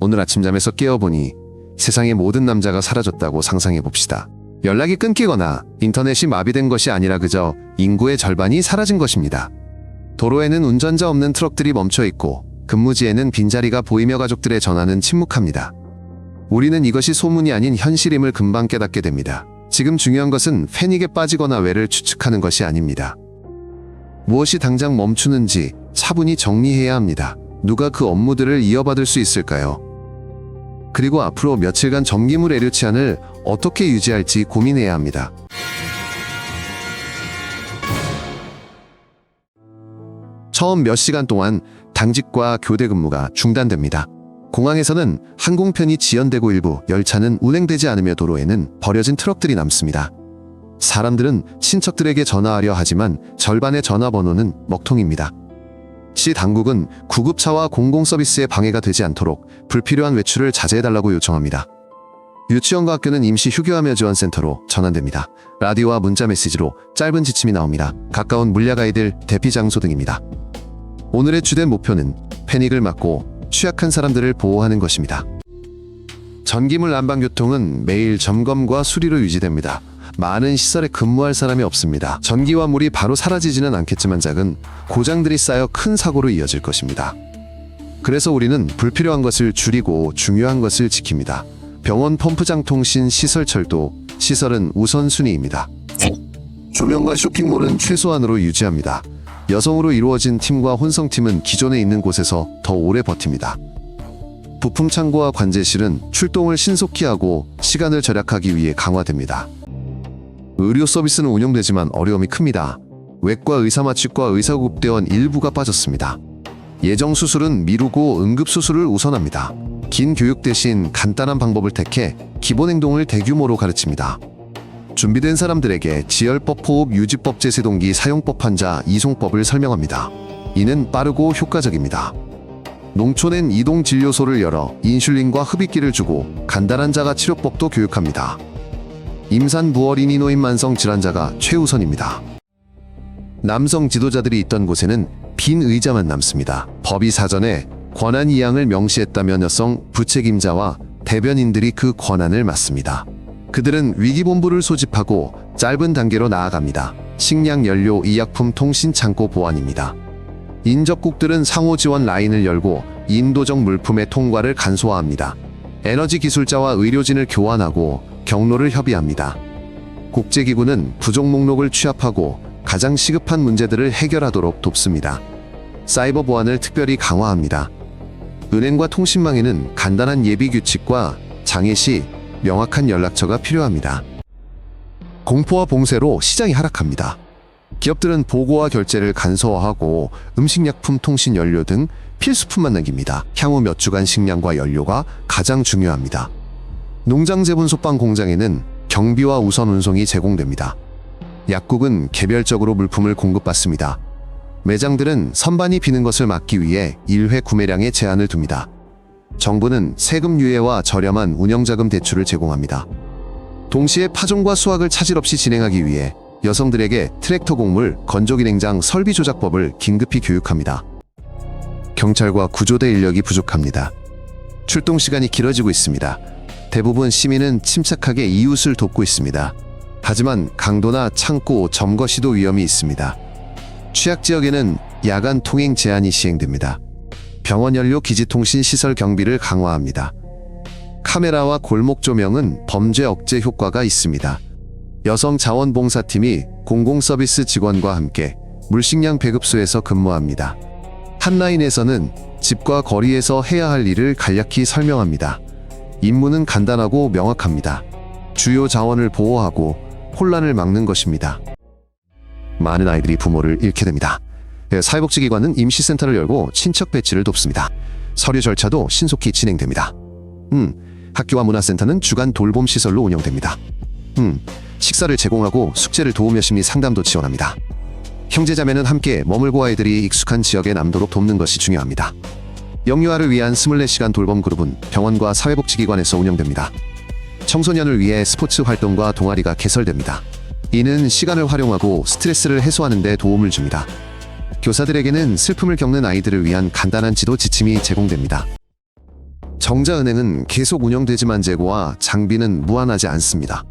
오늘 아침 잠에서 깨어보니 세상의 모든 남자가 사라졌다고 상상해봅시다. 연락이 끊기거나 인터넷이 마비된 것이 아니라 그저 인구의 절반이 사라진 것입니다. 도로에는 운전자 없는 트럭들이 멈춰있고 근무지에는 빈자리가 보이며 가족들의 전화는 침묵합니다. 우리는 이것이 소문이 아닌 현실임을 금방 깨닫게 됩니다. 지금 중요한 것은 패닉에 빠지거나 외를 추측하는 것이 아닙니다. 무엇이 당장 멈추는지 차분히 정리해야 합니다. 누가 그 업무들을 이어받을 수 있을까요? 그리고 앞으로 며칠간 전기물 애류 치안을 어떻게 유지할지 고민해야 합니다. 처음 몇 시간 동안 당직과 교대 근무가 중단됩니다. 공항에서는 항공편이 지연되고 일부 열차는 운행되지 않으며 도로에는 버려진 트럭들이 남습니다. 사람들은 친척들에게 전화하려 하지만 절반의 전화번호는 먹통입니다. 시 당국은 구급차와 공공서비스에 방해가 되지 않도록 불필요한 외출을 자제해달라고 요청합니다. 유치원과 학교는 임시 휴교하며 지원센터로 전환됩니다. 라디오와 문자 메시지로 짧은 지침이 나옵니다. 가까운 물야 가이드, 대피 장소 등입니다. 오늘의 주된 목표는 패닉을 막고 취약한 사람들을 보호하는 것입니다. 전기물 난방교통은 매일 점검과 수리로 유지됩니다. 많은 시설에 근무할 사람이 없습니다. 전기와 물이 바로 사라지지는 않겠지만 작은 고장들이 쌓여 큰 사고로 이어질 것입니다. 그래서 우리는 불필요한 것을 줄이고 중요한 것을 지킵니다. 병원, 펌프장, 통신, 시설, 철도, 시설은 우선순위입니다. 조명과 쇼핑몰은 최소한으로 유지합니다. 여성으로 이루어진 팀과 혼성팀은 기존에 있는 곳에서 더 오래 버팁니다. 부품 창고와 관제실은 출동을 신속히 하고 시간을 절약하기 위해 강화됩니다. 의료 서비스는 운영되지만 어려움이 큽니다. 외과 의사마취과 의사구급대원 일부가 빠졌습니다. 예정 수술은 미루고 응급수술을 우선합니다. 긴 교육 대신 간단한 방법을 택해 기본 행동을 대규모로 가르칩니다. 준비된 사람들에게 지혈법, 호흡 유지법, 제세동기, 사용법, 환자 이송법을 설명합니다. 이는 빠르고 효과적입니다. 농촌엔 이동진료소를 열어 인슐린과 흡입기를 주고 간단한 자가치료법도 교육합니다. 임산부, 어린이, 노인, 만성 질환자가 최우선입니다. 남성 지도자들이 있던 곳에는 빈 의자만 남습니다. 법이 사전에 권한 이양을 명시했다면 여성 부책임자와 대변인들이 그 권한을 맡습니다. 그들은 위기본부를 소집하고 짧은 단계로 나아갑니다. 식량, 연료,医薬품, 통신, 창고 보안입니다. 인접국들은 상호지원 라인을 열고 인도적 물품의 통과를 간소화합니다. 에너지 기술자와 의료진을 교환하고 경로를 협의합니다. 국제기구는 부족 목록을 취합하고 가장 시급한 문제들을 해결하도록 돕습니다. 사이버 보안을 특별히 강화합니다. 은행과 통신망에는 간단한 예비 규칙과 장애 시 명확한 연락처가 필요합니다. 공포와 봉쇄로 시장이 하락합니다. 기업들은 보고와 결제를 간소화하고 음식약품, 통신, 연료 등 필수품만 남깁니다. 향후 몇 주간 식량과 연료가 가장 중요합니다. 농장, 제분, 소빵 공장에는 경비와 우선 운송이 제공됩니다. 약국은 개별적으로 물품을 공급받습니다. 매장들은 선반이 비는 것을 막기 위해 1회 구매량에 제한을 둡니다. 정부는 세금 유예와 저렴한 운영자금 대출을 제공합니다. 동시에 파종과 수확을 차질 없이 진행하기 위해 여성들에게 트랙터 곡물, 건조기, 냉장, 설비 조작법을 긴급히 교육합니다. 경찰과 구조대 인력이 부족합니다. 출동 시간이 길어지고 있습니다. 대부분 시민은 침착하게 이웃을 돕고 있습니다. 하지만 강도나 창고 점거 시도 위험이 있습니다. 취약 지역에는 야간 통행 제한이 시행됩니다. 병원, 연료, 기지, 통신, 시설 경비를 강화합니다. 카메라와 골목 조명은 범죄 억제 효과가 있습니다. 여성 자원봉사팀이 공공서비스 직원과 함께 물식량 배급소에서 근무합니다. 한 라인에서는 집과 거리에서 해야 할 일을 간략히 설명합니다. 임무는 간단하고 명확합니다. 주요 자원을 보호하고 혼란을 막는 것입니다. 많은 아이들이 부모를 잃게 됩니다. 사회복지기관은 임시센터를 열고 친척 배치를 돕습니다. 서류 절차도 신속히 진행됩니다. 학교와 문화센터는 주간 돌봄 시설로 운영됩니다. 식사를 제공하고 숙제를 도우며 심리 상담도 지원합니다. 형제자매는 함께 머물고 아이들이 익숙한 지역에 남도록 돕는 것이 중요합니다. 영유아를 위한 24시간 돌봄 그룹은 병원과 사회복지기관에서 운영됩니다. 청소년을 위해 스포츠 활동과 동아리가 개설됩니다. 이는 시간을 활용하고 스트레스를 해소하는 데 도움을 줍니다. 교사들에게는 슬픔을 겪는 아이들을 위한 간단한 지도 지침이 제공됩니다. 정자은행은 계속 운영되지만 재고와 장비는 무한하지 않습니다.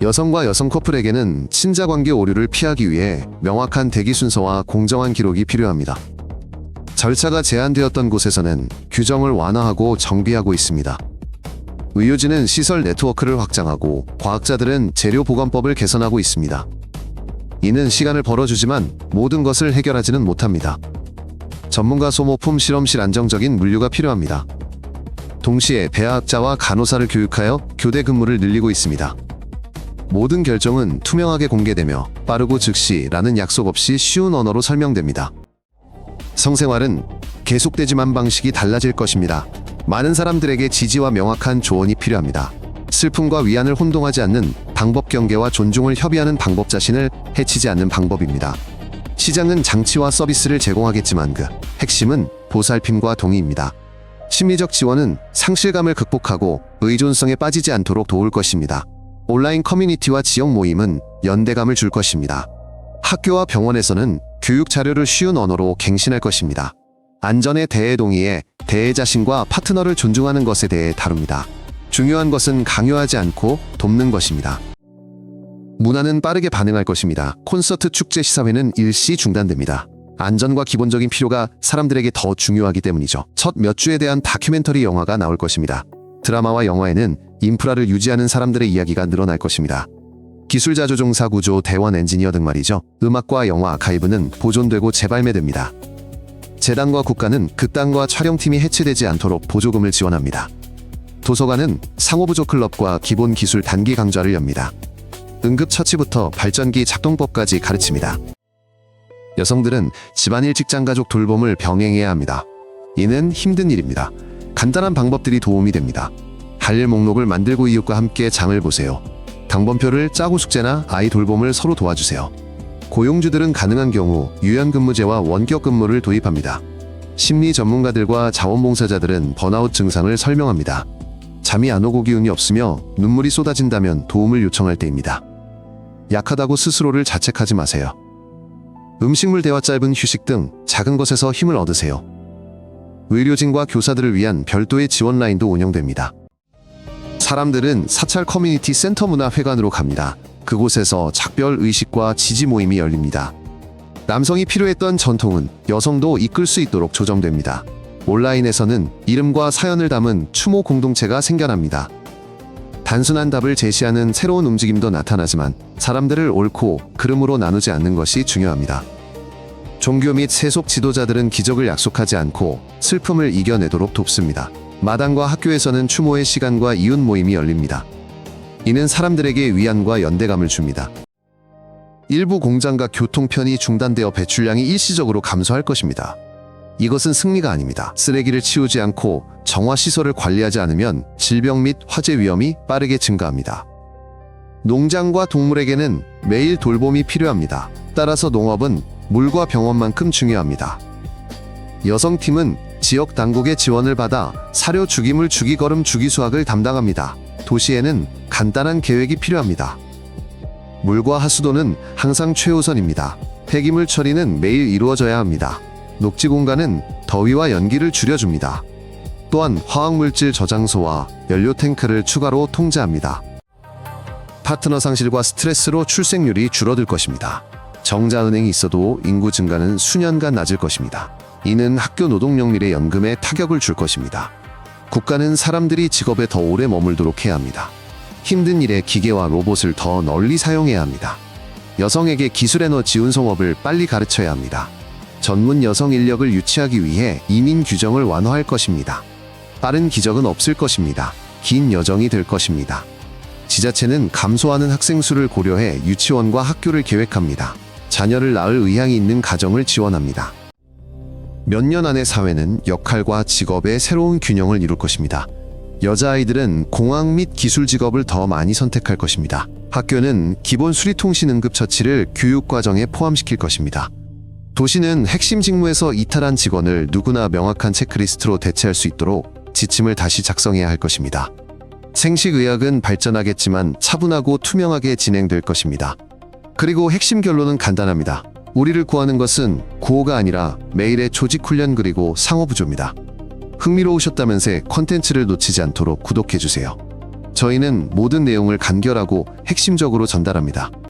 여성과 여성 커플에게는 친자관계 오류를 피하기 위해 명확한 대기 순서와 공정한 기록이 필요합니다. 절차가 제한되었던 곳에서는 규정을 완화하고 정비하고 있습니다. 의료진은 시설 네트워크를 확장하고 과학자들은 재료 보관법을 개선하고 있습니다. 이는 시간을 벌어주지만 모든 것을 해결하지는 못합니다. 전문가 소모품 실험실 안정적인 물류가 필요합니다. 동시에 배아학자와 간호사를 교육하여 교대 근무를 늘리고 있습니다. 모든 결정은 투명하게 공개되며 빠르고 즉시라는 약속 없이 쉬운 언어로 설명됩니다. 성생활은 계속되지만 방식이 달라질 것입니다. 많은 사람들에게 지지와 명확한 조언이 필요합니다. 슬픔과 위안을 혼동하지 않는 방법, 경계와 존중을 협의하는 방법, 자신을 해치지 않는 방법입니다. 시장은 장치와 서비스를 제공하겠지만 그 핵심은 보살핌과 동의입니다. 심리적 지원은 상실감을 극복하고 의존성에 빠지지 않도록 도울 것입니다. 온라인 커뮤니티와 지역 모임은 연대감을 줄 것입니다. 학교와 병원에서는 교육 자료를 쉬운 언어로 갱신할 것입니다. 안전에 대해 동의해 대자신과 파트너를 존중하는 것에 대해 다룹니다. 중요한 것은 강요하지 않고 돕는 것입니다. 문화는 빠르게 반응할 것입니다. 콘서트, 축제, 시사회는 일시 중단됩니다. 안전과 기본적인 필요가 사람들에게 더 중요하기 때문이죠. 첫 몇 주에 대한 다큐멘터리 영화가 나올 것입니다. 드라마와 영화에는 인프라를 유지하는 사람들의 이야기가 늘어날 것입니다. 기술 자조종사 구조, 대원 엔지니어 등 말이죠. 음악과 영화 아카이브는 보존되고 재발매됩니다. 재단과 국가는 극단과 촬영팀이 해체되지 않도록 보조금을 지원합니다. 도서관은 상호부조 클럽과 기본 기술 단기 강좌를 엽니다. 응급처치부터 발전기 작동법까지 가르칩니다. 여성들은 집안일, 직장, 가족 돌봄을 병행해야 합니다. 이는 힘든 일입니다. 간단한 방법들이 도움이 됩니다. 할 일 목록을 만들고 이웃과 함께 장을 보세요. 당번표를 짜고 숙제나 아이 돌봄을 서로 도와주세요. 고용주들은 가능한 경우 유연근무제와 원격근무를 도입합니다. 심리 전문가들과 자원봉사자들은 번아웃 증상을 설명합니다. 잠이 안 오고 기운이 없으며 눈물이 쏟아진다면 도움을 요청할 때입니다. 약하다고 스스로를 자책하지 마세요. 음식물 대화, 짧은 휴식 등 작은 것에서 힘을 얻으세요. 의료진과 교사들을 위한 별도의 지원 라인도 운영됩니다. 사람들은 사찰 커뮤니티 센터 문화회관으로 갑니다. 그곳에서 작별 의식과 지지 모임이 열립니다. 남성이 필요했던 전통은 여성도 이끌 수 있도록 조정됩니다. 온라인에서는 이름과 사연을 담은 추모 공동체가 생겨납니다. 단순한 답을 제시하는 새로운 움직임도 나타나지만 사람들을 옳고 그름으로 나누지 않는 것이 중요합니다. 종교 및 세속 지도자들은 기적을 약속하지 않고 슬픔을 이겨내도록 돕습니다. 마당과 학교에서는 추모의 시간과 이웃 모임이 열립니다. 이는 사람들에게 위안과 연대감을 줍니다. 일부 공장과 교통편이 중단되어 배출량이 일시적으로 감소할 것입니다. 이것은 승리가 아닙니다. 쓰레기를 치우지 않고 정화시설을 관리하지 않으면 질병 및 화재 위험이 빠르게 증가합니다. 농장과 동물에게는 매일 돌봄이 필요합니다. 따라서 농업은 물과 병원만큼 중요합니다. 여성팀은 지역 당국의 지원을 받아 사료, 주기물, 주기거름, 주기수확을 담당합니다. 도시에는 간단한 계획이 필요합니다. 물과 하수도는 항상 최우선입니다. 폐기물 처리는 매일 이루어져야 합니다. 녹지 공간은 더위와 연기를 줄여줍니다. 또한 화학물질 저장소와 연료 탱크를 추가로 통제합니다. 파트너 상실과 스트레스로 출생률이 줄어들 것입니다. 정자은행이 있어도 인구 증가는 수년간 낮을 것입니다. 이는 학교 노동력 미래 연금에 타격을 줄 것입니다. 국가는 사람들이 직업에 더 오래 머물도록 해야 합니다. 힘든 일에 기계와 로봇을 더 널리 사용해야 합니다. 여성에게 기술 에너지 운송업을 빨리 가르쳐야 합니다. 전문 여성 인력을 유치하기 위해 이민 규정을 완화할 것입니다. 빠른 기적은 없을 것입니다. 긴 여정이 될 것입니다. 지자체는 감소하는 학생 수를 고려해 유치원과 학교를 계획합니다. 자녀를 낳을 의향이 있는 가정을 지원합니다. 몇 년 안에 사회는 역할과 직업의 새로운 균형을 이룰 것입니다. 여자아이들은 공학 및 기술 직업을 더 많이 선택할 것입니다. 학교는 기본 수리통신 응급처치를 교육과정에 포함시킬 것입니다. 도시는 핵심 직무에서 이탈한 직원을 누구나 명확한 체크리스트로 대체할 수 있도록 지침을 다시 작성해야 할 것입니다. 생식의학은 발전하겠지만 차분하고 투명하게 진행될 것입니다. 그리고 핵심 결론은 간단합니다. 우리를 구하는 것은 구호가 아니라 매일의 조직 훈련 그리고 상호부조입니다. 흥미로우셨다면서 컨텐츠를 놓치지 않도록 구독해주세요. 저희는 모든 내용을 간결하고 핵심적으로 전달합니다.